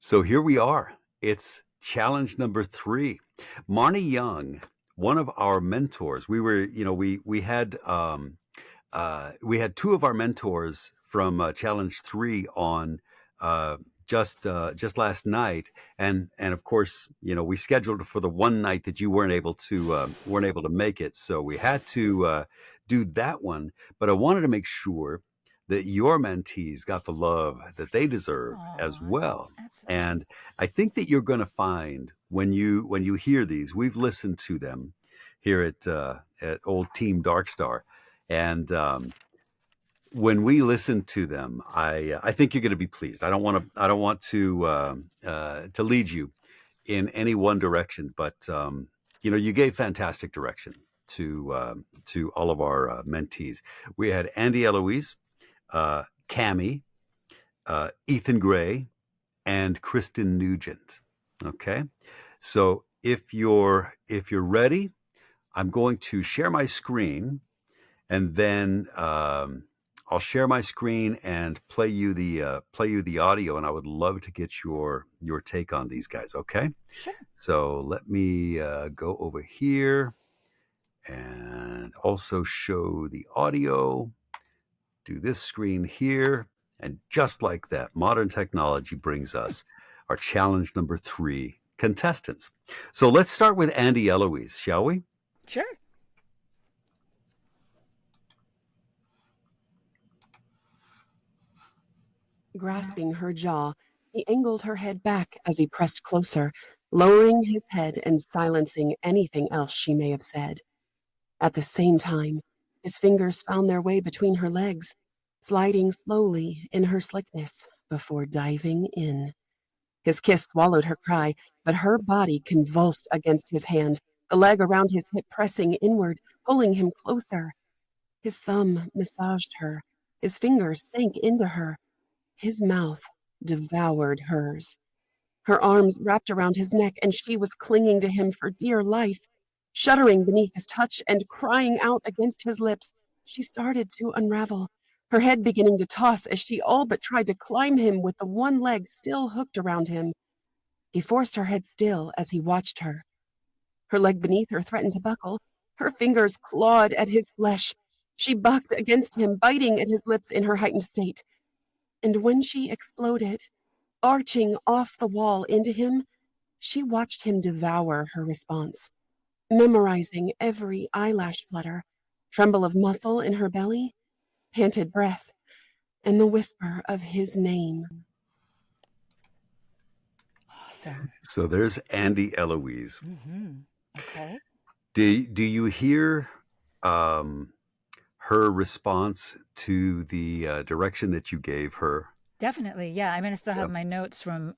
So here we are. It's challenge number 3. Marnie Young, one of our mentors, we had 2 of our mentors from challenge 3 on uh, just last night, and of course, we scheduled for the one night that you weren't able to make it, so we had to do that one. But I wanted to make sure that your mentees got the love that they deserve as Aw, well. absolutely. And I think that you're going to find when you hear these, we've listened to them here at Old Team Darkstar, and when we listen to them, I think you're going to be pleased. I don't want to lead you in any one direction, but you gave fantastic direction to all of our mentees. We had Andy Eloise, Cami, Ethan Gray, and Kristen Nugent. Okay, so if you're ready, I'm going to share my screen, and then I'll share my screen and play you the audio, and I would love to get your take on these guys. Okay, Sure. so let me go over here and also show the audio. Do this screen here, and just like that, modern technology brings us our challenge number 3 contestants. So let's start with Andy Eloise, shall we? Sure. Grasping her jaw, he angled her head back as he pressed closer, lowering his head and silencing anything else she may have said. At the same time, his fingers found their way between her legs, sliding slowly in her slickness before diving in. His kiss swallowed her cry, but her body convulsed against his hand, the leg around his hip pressing inward, pulling him closer. His thumb massaged her, his fingers sank into her, his mouth devoured hers. Her arms wrapped around his neck, and she was clinging to him for dear life. Shuddering beneath his touch and crying out against his lips, she started to unravel, her head beginning to toss as she all but tried to climb him with the one leg still hooked around him. He forced her head still as he watched her. Her leg beneath her threatened to buckle. Her fingers clawed at his flesh. She bucked against him, biting at his lips in her heightened state. And when she exploded, arching off the wall into him, she watched him devour her response, memorizing every eyelash flutter, tremble of muscle in her belly, panted breath, and the whisper of his name. Awesome. So there's Andy Eloise. Mm-hmm. Okay. Do you hear um, her response to the direction that you gave her? Definitely. Yeah. I mean, I still have Yep. my notes from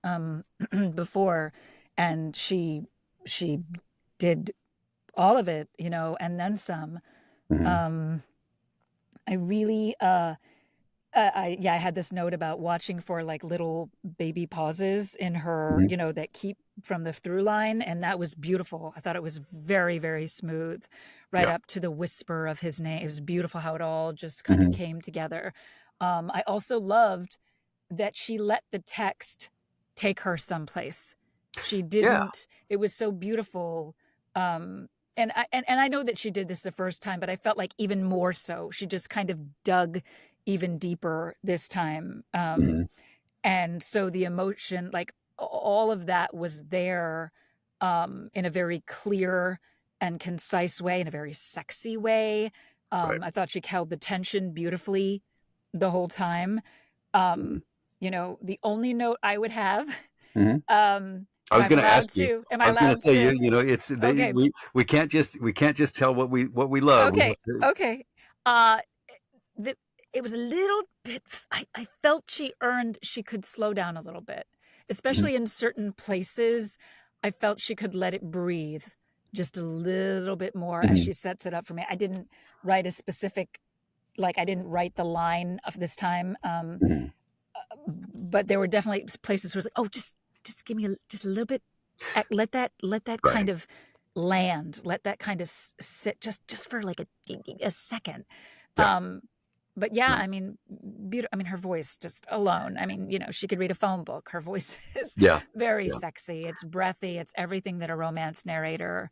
before, and she did all of it, and then some. Hmm. Um, I really I had this note about watching for like little baby pauses in her, Hmm. that keep from the through line, and that was beautiful. I thought it was very, very smooth, right Yeah. up to the whisper of his name. It was beautiful how it all just kind of Hmm. came together. I also loved that she let the text take her someplace. She Yeah. didn't. It was so beautiful. And I know that she did this the first time, but I felt like even more so. She just kind of dug even deeper this time. Hmm. And so the emotion, like all of that was there in a very clear and concise way, in a very sexy way. Right. I thought she held the tension beautifully the whole time. Hmm. Um, the only note I would have, Hmm. I and was I'm going to ask allowed you. to, am I I was going to allowed say to? it's Okay, we can't just tell what we love. We okay, have to. okay. Uh, the, it was a little bit, I felt she could slow down a little bit, Mhm. especially in certain places. I felt she could let it breathe just a little bit more as Mhm. she sets it up for me. I didn't write a specific, like, I didn't write the line of this time. Mhm. But there were definitely places where it's like, oh, just give me just a little bit. Let that kind Right. of land. Let that kind of sit just for like a second. Yeah. Um, But yeah, Right. I mean, I mean, her voice just alone. I mean, she could read a phone book. Her voice is Yeah. very Yeah. sexy. It's breathy. It's everything that a romance narrator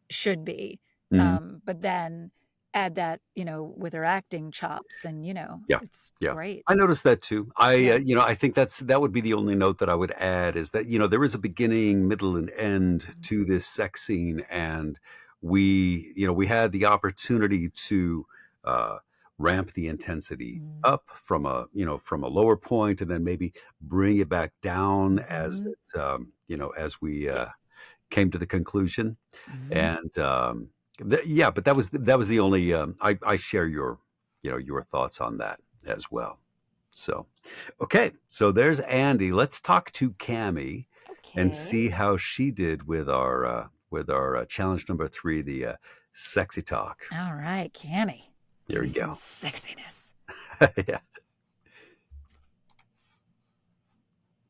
should be. Mhm. But then add that, with her acting chops, and Yeah. it's Yeah. great. I noticed that too. Yeah. I think that would be the only note that I would add is that, there is a beginning, middle, and end to this sex scene. And we had the opportunity to uh, ramp the intensity Mm-hmm. up from a lower point and then maybe bring it back down as Mm-hmm. as we came to the conclusion. Mm-hmm. And yeah, but that was the only. I share your thoughts on that as well. So, okay, so there's Andy. Let's talk to Cami and Okay. see how she did with our challenge number 3, the sexy talk. All right, Cammy. There Give me you some go. sexiness. Yeah.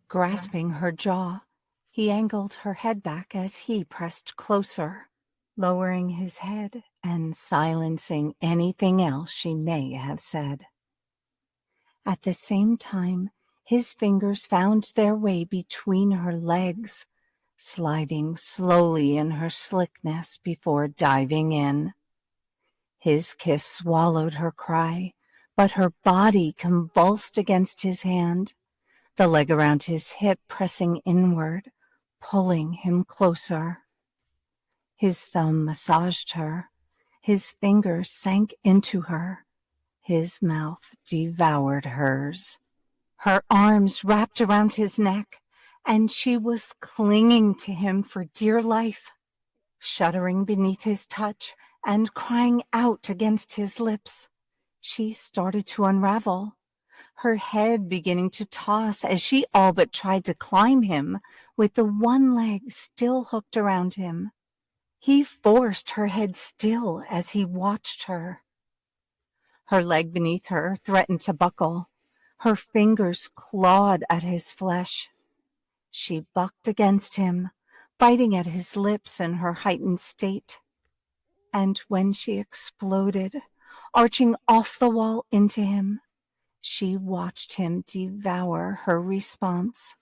Grasping her jaw, he angled her head back as he pressed closer, lowering his head and silencing anything else she may have said. At the same time, his fingers found their way between her legs, sliding slowly in her slickness before diving in. His kiss swallowed her cry, but her body convulsed against his hand, the leg around his hip pressing inward, pulling him closer. His thumb massaged her. His fingers sank into her. His mouth devoured hers. Her arms wrapped around his neck, and she was clinging to him for dear life, shuddering beneath his touch and crying out against his lips. She started to unravel, her head beginning to toss as she all but tried to climb him with the one leg still hooked around him. He forced her head still as he watched her. Her leg beneath her threatened to buckle. Her fingers clawed at his flesh. She bucked against him, biting at his lips in her heightened state. And when she exploded, arching off the wall into him, she watched him devour her response,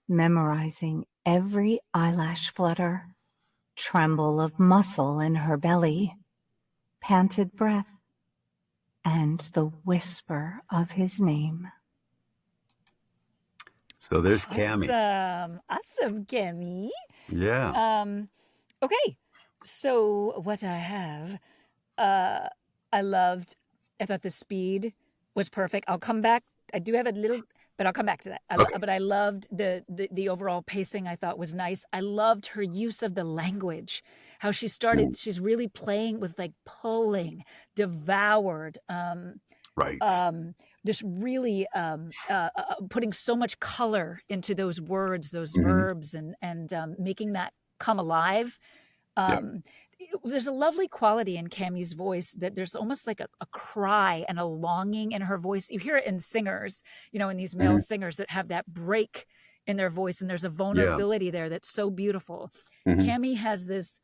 memorizing every eyelash flutter, tremble of muscle in her belly, panted breath, and the whisper of his name. So there's Cami. Awesome, Cammy. Yeah. Okay, so what I have, I thought the speed was perfect. I'll come back. I do have a little, but I'll come back to that. Okay. But I loved the overall pacing. I thought was nice. I loved her use of the language, how she started. She's really playing with like pulling, devoured, Right. just really putting so much color into those words, those Mhm. verbs, and making that come alive. Yeah. There's a lovely quality in Cammy's voice that there's almost like a cry and a longing in her voice. You hear it in singers, in these male Mhm. singers that have that break in their voice, and there's a Yeah. vulnerability there that's so beautiful. Mhm. Cammy has this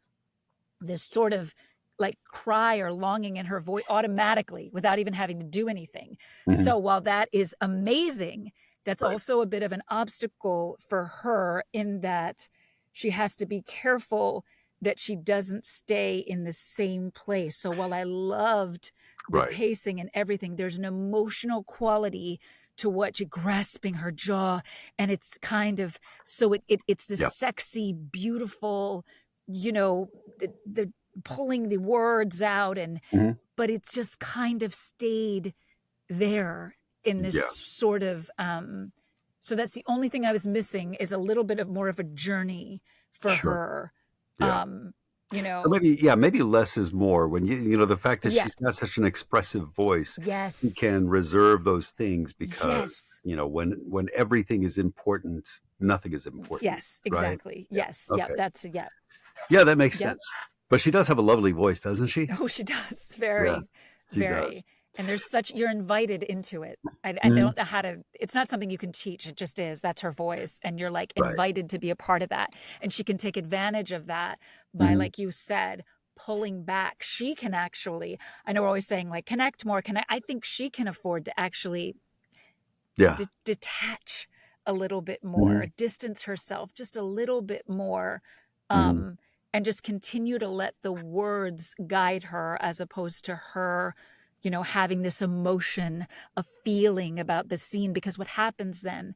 sort of like cry or longing in her voice automatically without even having to do anything. Mhm. So while that is amazing, that's Right. also a bit of an obstacle for her in that she has to be careful that she doesn't stay in the same place. So while I loved the Right. pacing and everything, there's an emotional quality to what she grasping her jaw, and it's kind of so it's this Yeah. sexy, beautiful, the pulling the words out, and Mhm. but it's just kind of stayed there in this Yeah. sort of so that's the only thing I was missing, is a little bit of more of a journey for Sure. her. Yeah. um Or maybe less is more when the fact that yeah, she's got such an expressive voice, she yes, can reserve those things because, yes, when everything is important, nothing is important, yes, right? exactly, Yeah. yes, yep, Okay. that's yeah, Yeah, that makes yep. sense. But she does have a lovely voice, doesn't she? Oh, she does. Yeah, Very, she does. very. And you're invited into it. I Mhm. don't know how to, it's not something you can teach. It just is. That's her voice. And you're like Right. invited to be a part of that. And she can take advantage of that by, Mhm. like you said, pulling back. She can actually, I know we're always saying like connect more, connect. I think she can afford to actually Yeah. detach a little bit more, Mhm. distance herself just a little bit more, Mhm. and just continue to let the words guide her as opposed to her, having this emotion, a feeling about the scene. Because what happens then,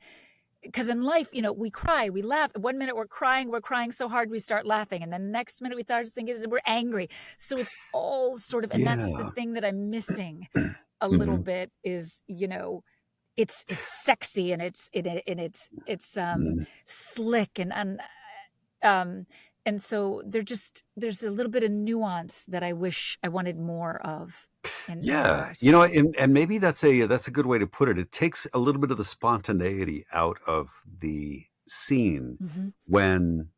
because in life, we cry, we laugh. 1 minute we're crying so hard we start laughing. And then the next minute we start thinking we're angry. So it's all sort of, and that's the Yeah. thing that I'm missing a little Mhm. bit is, it's sexy and it's Mhm. slick um and so there's a little bit of nuance that I wish I wanted more of in Yeah, her you know, stuff. and maybe that's a good way to put it. It takes a little bit of the spontaneity out of the scene Hmm. when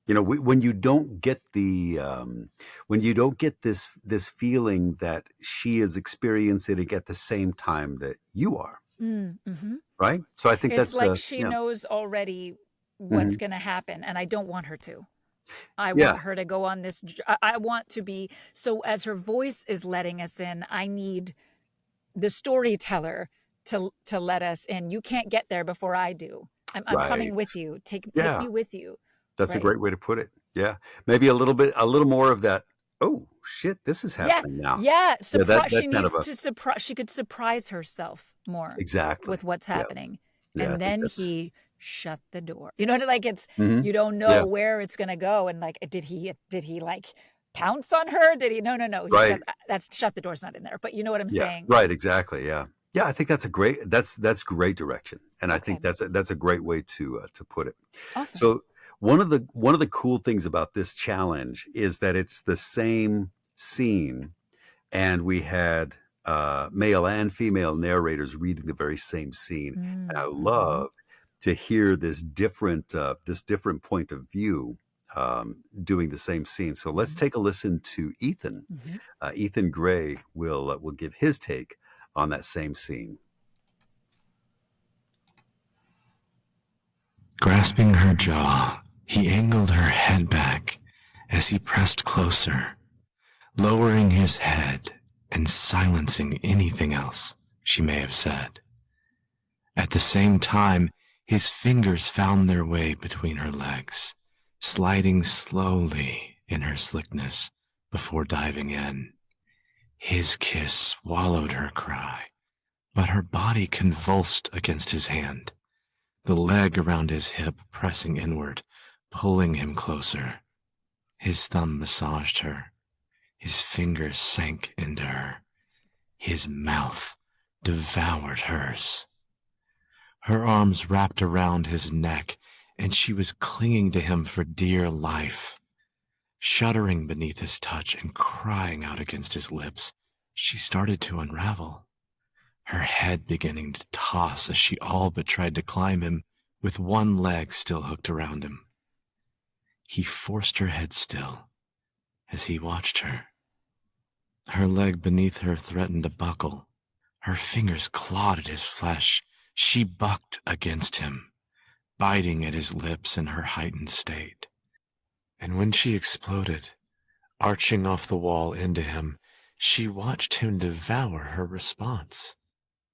when you don't get when you don't get this feeling that she is experiencing it at the same time that you are, Mm-hmm. right? So I think It's that's like she yeah. knows already what's Mhm. going to happen, and I don't want her to. I Yeah, want her to go on this. I want to be, so as her voice is letting us in, I need the storyteller to let us in. You can't get there before I do. I'm right. coming with you. Take Yeah. me with you. That's a Right. great way to put it. Yeah. Maybe a little more of that, "Oh, shit, this is Yeah. happening now." Yeah. Yeah, Surprise. that She kind of needs a to surprise. She could surprise herself more exactly. with what's Yeah. happening. Yeah, I And think then that's he shut the door. Like mhm. you don't Yeah, know where it's gonna go. And like, did he like pounce on her? Did he? No, no, no. He right. shut. That's shut the door's not in there. But you know what I'm Yeah, saying? right, exactly, yeah. Yeah, I think that's great direction, and I Okay. think that's a great way to put it. Awesome. So, one of the cool things about this challenge is that it's the same scene, and we had, male and female narrators reading the very same scene, and I Mm-hmm. loved to hear this different point of view, doing the same scene. So let's Mm-hmm. take a listen to Ethan. Mm-hmm. Ethan Gray will give his take on that same scene. Grasping her jaw, he angled her head back as he pressed closer, lowering his head and silencing anything else she may have said. At the same time, his fingers found their way between her legs, sliding slowly in her slickness before diving in. His kiss swallowed her cry, but her body convulsed against his hand, the leg around his hip pressing inward, pulling him closer. His thumb massaged her. His fingers sank into her. His mouth devoured hers. Her arms wrapped around his neck, and she was clinging to him for dear life. Shuddering beneath his touch and crying out against his lips, she started to unravel, her head beginning to toss as she all but tried to climb him with one leg still hooked around him. He forced her head still as he watched her. Her leg beneath her threatened to buckle. Her fingers clawed at his flesh. She bucked against him, biting at his lips in her heightened state. And when she exploded, arching off the wall into him, she watched him devour her response,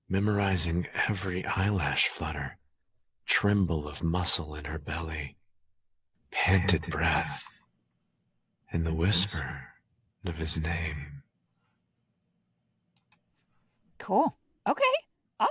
memorizing every eyelash flutter, tremble of muscle in her belly, panted breath, and the whisper of his name. Cool. Okay.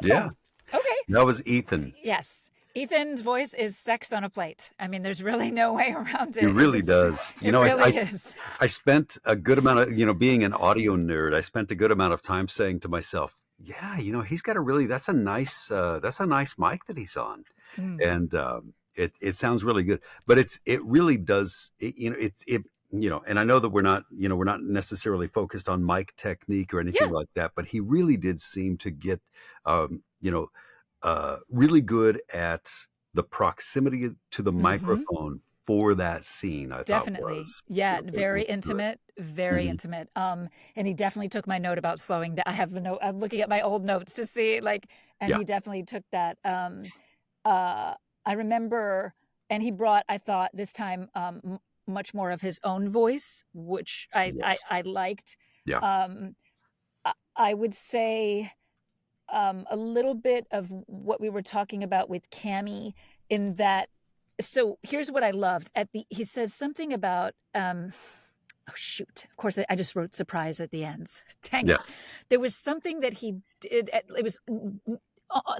Yeah, Awesome. Okay. that was Ethan. Yes. Ethan's voice is sex on a plate. I mean, there's really no way around He it. really does. It really is. I spent a good amount of, being an audio nerd, I spent a good amount of time saying to myself, yeah, he's got a really, that's a nice mic that he's on. Mm. And it sounds really good, but it really does, and I know that we're not necessarily focused on mic technique or anything Yeah. like that, but he really did seem to get, really good at the proximity to the Hmm. microphone for that scene. I thought Definitely. was Yeah. Very was good. intimate. Very Mhm. intimate. And he definitely took my note about slowing down. I have a note. I'm looking at my old notes to see and Yeah. he definitely took that. Uh, I remember, and he brought, I thought this time, much more of his own voice, which I Yes. liked. Yeah. I would say a little bit of what we were talking about with Cammy in that. So here's what I loved he says something about, oh shoot, of course I just wrote surprise at the ends. Dang Yeah. it. There was something that he did, it was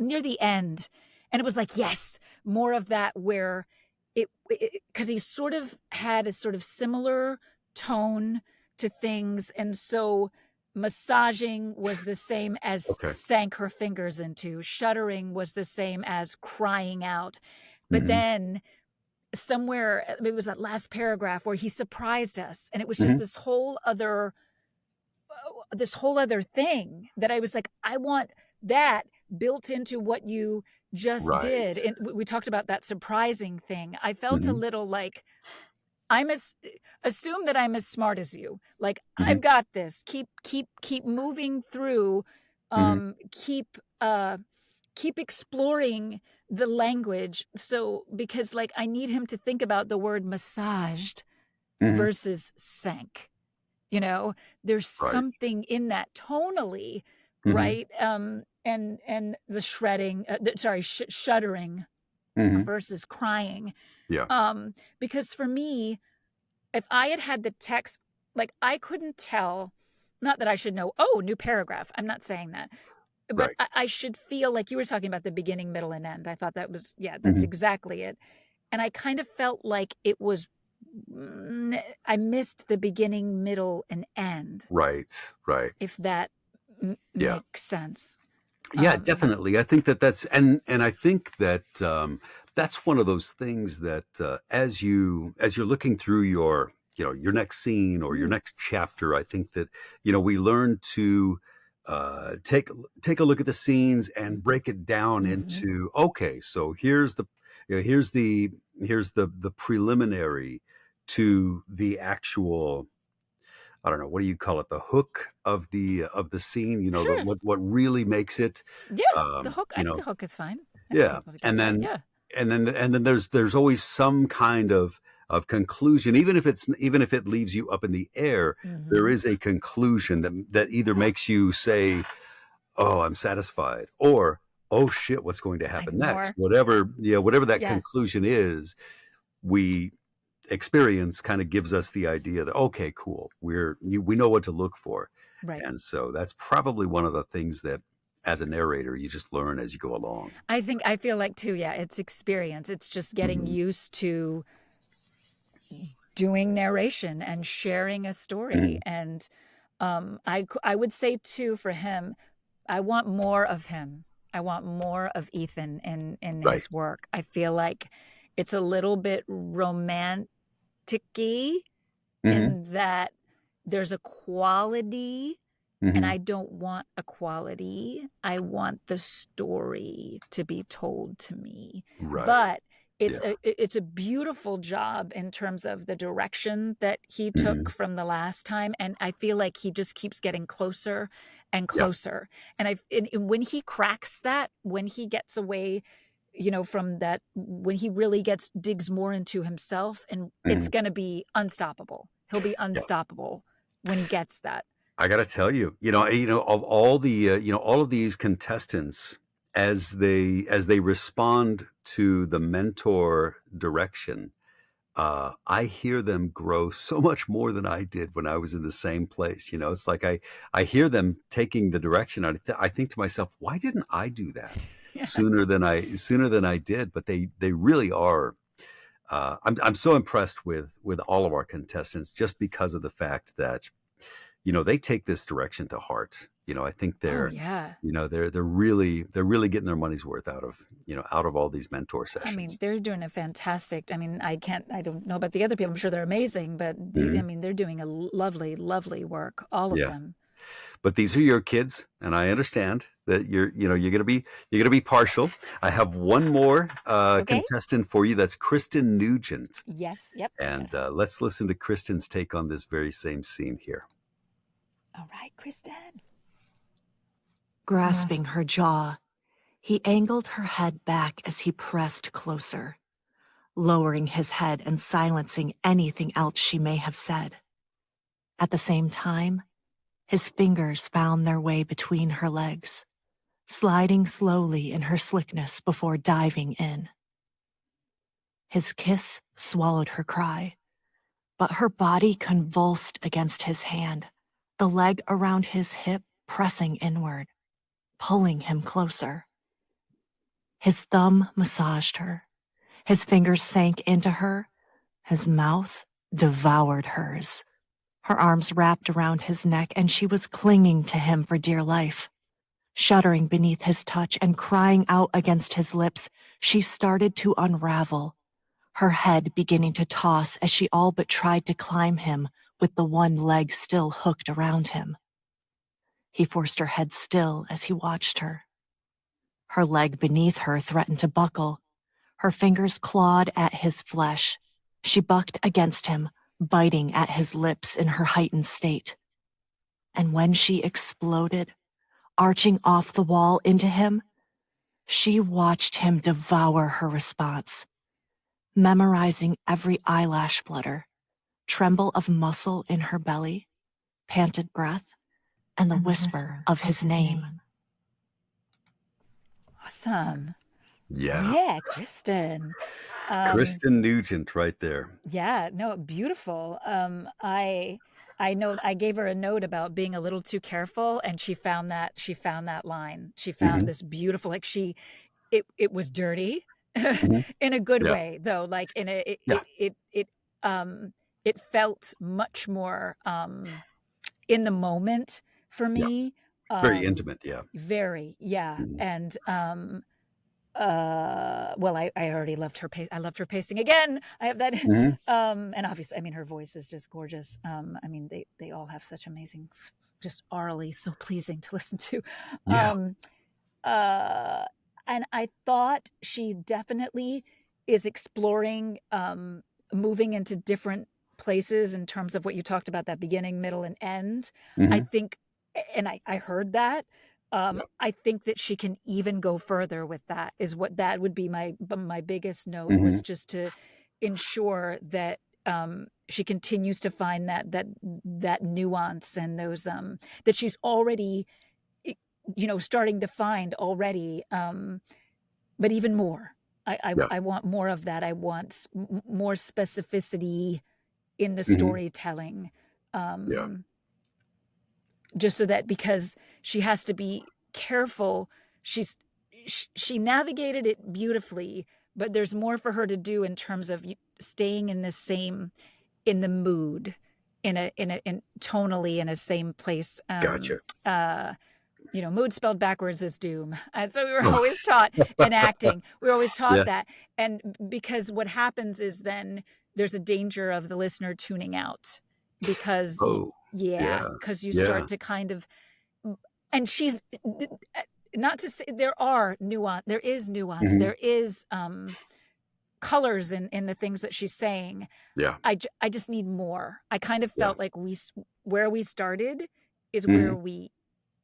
near the end, and it was like, yes, more of that, where because he sort of had a sort of similar tone to things, and so massaging was the same as Okay. sank her fingers into, shuddering was the same as crying out. But Hmm. then somewhere, it was that last paragraph where he surprised us, and it was just Hmm. this whole other thing that I was like, I want that built into what you just Right. did. And we talked about that surprising thing. I felt a Hmm. little like, assume that I'm as smart as you. Like, Hmm. I've got this. Keep moving through. Hmm. Keep exploring the language. So, because like, I need him to think about the word massaged Hmm. versus sank. There's Right. something in that tonally, Hmm. right? And the shredding, shuddering Hmm. versus crying. Yeah. Because for me, if I had the text, like, I couldn't tell, not that I should know, oh, new paragraph. I'm not saying that. But Right. I should feel like you were talking about the beginning, middle, and end. I thought that was, yeah, that's Hmm. exactly it. And I kind of felt like it was, I missed the beginning, middle, and end, Right. Right. if that Yeah. makes sense. Yeah, Um, definitely. I think and I think that that's one of those things that as you're looking through your next scene or your mm, next chapter, I think that we learn to take a look at the scenes and break it down mhm. into, okay, so here's the here's the preliminary to the actual, I don't know, what do you call it? The hook of the scene, Sure. what really makes it, Yeah. The um, hook. I you think know, the hook is fine. I think yeah. people get And that. then Yeah. there's always some kind of conclusion, even if it leaves you up in the air, there Hmm. is a conclusion that either makes you say, "Oh, I'm satisfied," or "Oh shit, what's going to I happen need next?" more. Whatever that Yeah. conclusion is, we experience kind of gives us the idea that, okay, cool, we know what to look for. Right. And so that's probably one of the things that as a narrator you just learn as you go along. I feel like too, yeah, it's experience. It's just getting Hmm. used to doing narration and sharing a story. Hmm. And I would say too, for him, I want more of him. I want more of Ethan in Right. his work. I feel like it's a little bit romantic-y Hmm. in that there's a quality, and Hmm. I don't want a quality. I want the story to be told to me. Right. But it's Yeah. a beautiful job in terms of the direction that he took Hmm. from the last time, and I feel like he just keeps getting closer and Yeah. closer. And when he cracks that, when he gets away, from that, when he really digs more into himself, and it's Hmm. going to be unstoppable. He'll be Yeah. unstoppable when he gets that. I got to tell you, of all of these contestants, as they respond to the mentor direction, I hear them grow so much more than I did when I was in the same place. It's like I hear them taking the direction. I think to myself, why didn't I do that Yeah. sooner than I did? But they really are. I'm so impressed with all of our contestants just because of the fact that they take this direction to heart. I think Oh yeah. they're really getting their money's worth out of all these mentor I mean, sessions. they're doing a fantastic. I mean, I don't know about the other people. I'm sure they're amazing, but I Mhm. mean, they're doing a lovely, lovely work, all of Yeah. them. But these are your kids, and I understand that you're gonna be partial. I have one more Okay. contestant for you. That's Kristen Nugent, Yes. Yep. and let's listen to Kristen's take on this very same scene here. All right, Kristen. Grasping her jaw, he angled her head back as he pressed closer, lowering his head and silencing anything else she may have said. At the same time, his fingers found their way between her legs, sliding slowly in her slickness before diving in. His kiss swallowed her cry, but her body convulsed against his hand, the leg around his hip pressing inward, pulling him closer. His thumb massaged her. His fingers sank into her. His mouth devoured hers. Her arms wrapped around his neck, and she was clinging to him for dear life. Shuddering beneath his touch and crying out against his lips, she started to unravel, her head beginning to toss as she all but tried to climb him with the one leg still hooked around him. He forced her head still as he watched her. Her leg beneath her threatened to buckle. Her fingers clawed at his flesh. She bucked against him, biting at his lips in her heightened state. And when she exploded, arching off the wall into him, she watched him devour her response, memorizing every eyelash flutter, tremble of muscle in her belly, panted breath, and the whisper of his name. Awesome. Yeah. Yeah, Kristen. Kristen Nugent right there. Yeah, no, beautiful. I know I gave her a note about being a little too careful, and she found that line. She found Mhm. this beautiful, like it was dirty Mhm. in a good Yeah. way, though. Like in a Yeah. it felt much more in the moment for Yeah. me. Very intimate. Yeah. Very, yeah. Mhm. And well, I already loved her pace. I loved her pacing again. I have that. Mhm. And obviously, I mean, her voice is just gorgeous. I mean, they all have such amazing, just orally so pleasing to listen to. Yeah. And I thought she definitely is exploring, moving into different places in terms of what you talked about, that beginning, middle, and end. I Mhm. think, and I heard that. Yeah. I think that she can even go further with that. Is what that would be my biggest note, was Mhm. just to ensure that she continues to find that nuance and those that she's already starting to find already, but even more. Yeah. I want more of that. I want more specificity in the Mhm. storytelling. Yeah. Just so that, because she has to be careful, she navigated it beautifully, but there's more for her to do in terms of staying in the mood, in tonally in a same place. Gotcha. Mood spelled backwards is doom. And so we were always taught in acting, we were always taught Yeah. that. And because what happens is then there's a danger of the listener tuning out, because Oh, yeah. because you Yeah. start to kind of, and she's not to say there is nuance, Mhm. there is colors in the things that she's saying. Yeah. I just need more. I kind of Yeah. felt like where we started is Mhm. where we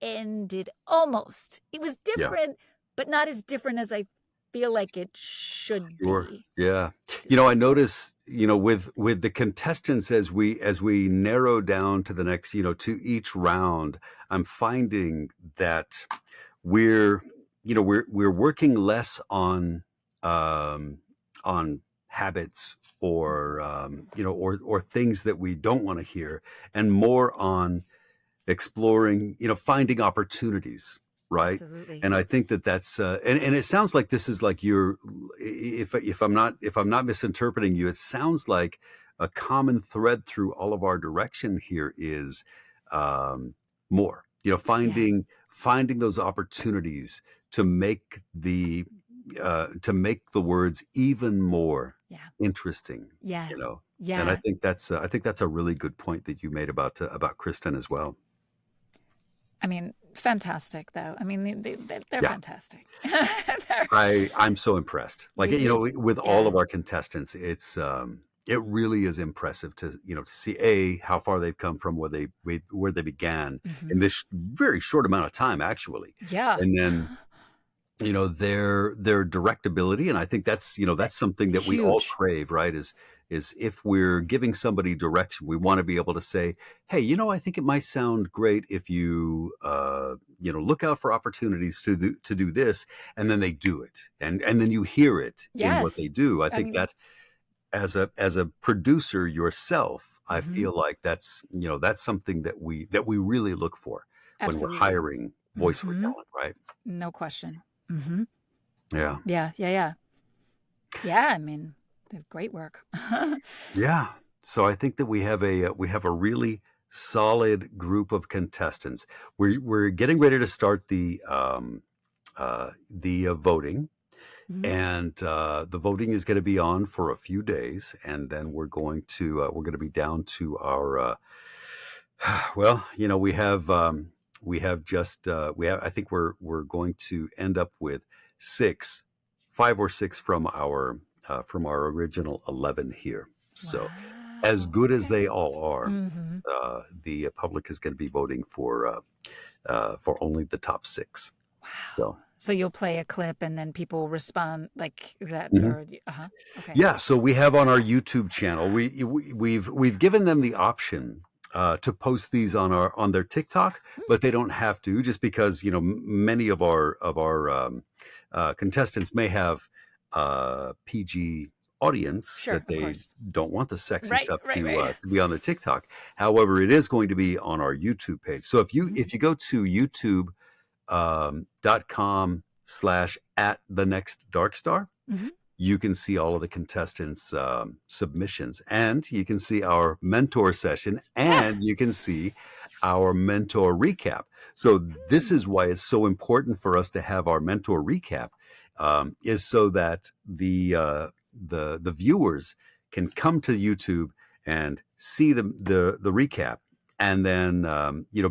ended almost. It was Yeah. different, but not as different as I feel like it should Sure. be. Yeah. I notice, with the contestants, as we narrow down to the next, to each round, I'm finding that we're working less on habits, or or things that we don't want to hear, and more on exploring, finding opportunities, right? Absolutely. And I think that's and it sounds like this is like if I'm not misinterpreting you, it sounds like a common thread through all of our direction here is more, finding those opportunities to make the words even more Yeah. interesting, Yeah. and I Yeah. think that's a really good point that you made about Kristen as well. I mean, fantastic though. I mean, they're Yeah. fantastic. They're- I'm so impressed. Like, They do. with all Yeah. of our contestants, it really is impressive to see how far they've come from where they began in Mhm. this very short amount of time, actually. Yeah. And then their directability, and I think that's that's something that we all Huge. crave, right? Is if we're giving somebody direction, we want to be able to say, hey, I think it might sound great if you look out for opportunities to do this, and then they do it, and then you hear it in what they Yes. do. I I think mean, that as a producer yourself, I mhm, feel like that's something that we really look for when we're absolutely. hiring voiceover Hmm. talent, right? No question. Hmm. Yeah. Yeah, yeah, yeah. Yeah, I mean, they have great work. Yeah. So I think that we have a really solid group of contestants. We're getting ready to start the voting, Mhm. and the voting is going to be on for a few days, and then we're going to be down to our well, we have just we have I think we're going to end up with six, five or six from our original 11 here. So as Wow. good as Okay. they all are, Hmm. the public is going to be voting for only the top six. Wow. So. So you'll play a clip and then people will respond like that, Mhm. or uh-huh. Okay. Yeah, so we have on our YouTube channel, we've given them the option to post these on their TikTok, but they don't have to, just because many of our contestants may have PG audience Sure, that of they course. don't want the sexy Right, stuff right, right. to be on their TikTok. However, it is going to be on our YouTube page. So if you Mhm, if you go to YouTube .com/@ the next dark star, mhm. you can see all of the contestants' submissions, and you can see our mentor session, and you can see our mentor recap. So this Hmm. is why it's so important for us to have our mentor recap, is so that the viewers can come to YouTube and see the recap, and then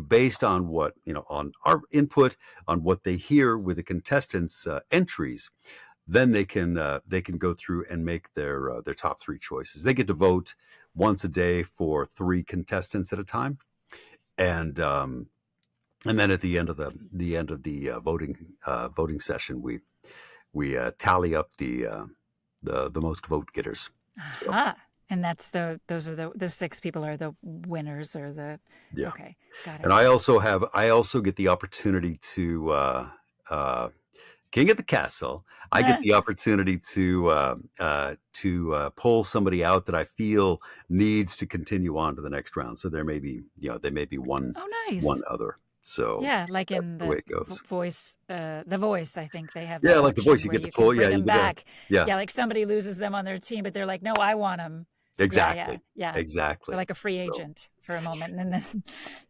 based on what on our input, on what they hear with the contestants' entries, then they can go through and make their top three choices. They get to vote once a day for three contestants at a time, and then at the end of the voting session, we tally up the most vote getters. So Aha. And those are the six people are the winners or the yeah, okay, got and it. I also get the opportunity to uh, King of the Castle. I get the opportunity to pull somebody out that I feel needs to continue on to the next round. So there may be one Oh, one nice. other. So Yeah, like that's in the way the it goes. voice, The Voice, I think they have Yeah, that like The Voice, option you where get to you can pull. Yeah, bring you them get to. back. Yeah, Yeah, like somebody loses them on their team, but they're like, no, I want them. Yeah, yeah, exactly, yeah. They're exactly. like a free So agent for a moment, and then,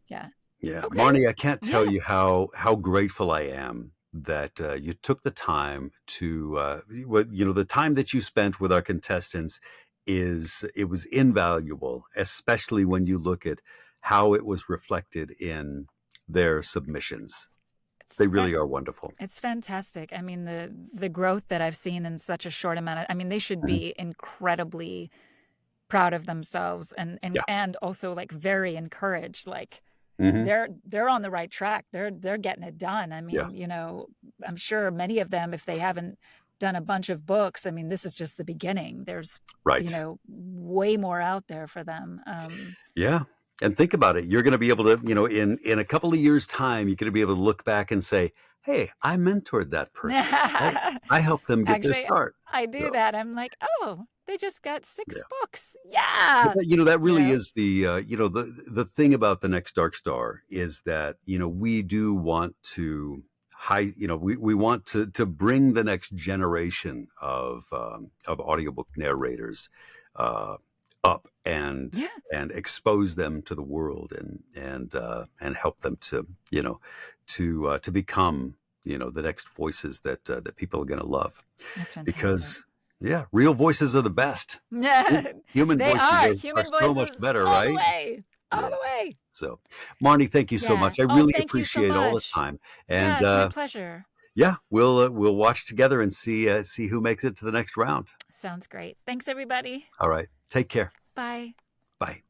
yeah. yeah, Okay. Marnie, I can't tell Yeah. you how grateful I am that you took the time to the time that you spent with our contestants it was invaluable, especially when you look at how it was reflected in their submissions. It's They fa- really are wonderful. it's fantastic. I mean, the growth that I've seen in such a short amount of, I mean, they should Mhm. be incredibly proud of themselves and Yeah. and also like very encouraged. Like Hmm. they're on the right track. They're getting it done. I Yeah. mean, I'm sure many of them, if they haven't done a bunch of books, I mean, this is just the beginning. There's, Right. way more out there for them. Yeah. And think about it. You're going to be able to, in a couple of years' time, you're going to be able to look back and say, "Hey, I mentored that person. I helped them get their Actually, start." I do So that. I'm like, oh, they just got six yeah. books. But Yeah. that You really know? is the thing about the next Dark Star is that we do want to we want to bring the next generation of audiobook narrators uh, up Yeah. and expose them to the world and help them to to become the next voices that people are going to love, That's fantastic. because yeah, real voices are the best. Human They voices are are human so much voices better, all the right? way. All Yeah. the way. So, Marnie, thank you so Yeah. much. I Oh, really thank you so appreciate all the much. time. Yeah, And it's my pleasure. yeah, we'll watch together and see who makes it to the next round. Sounds great. Thanks, everybody. All right. Take care. Bye. Bye.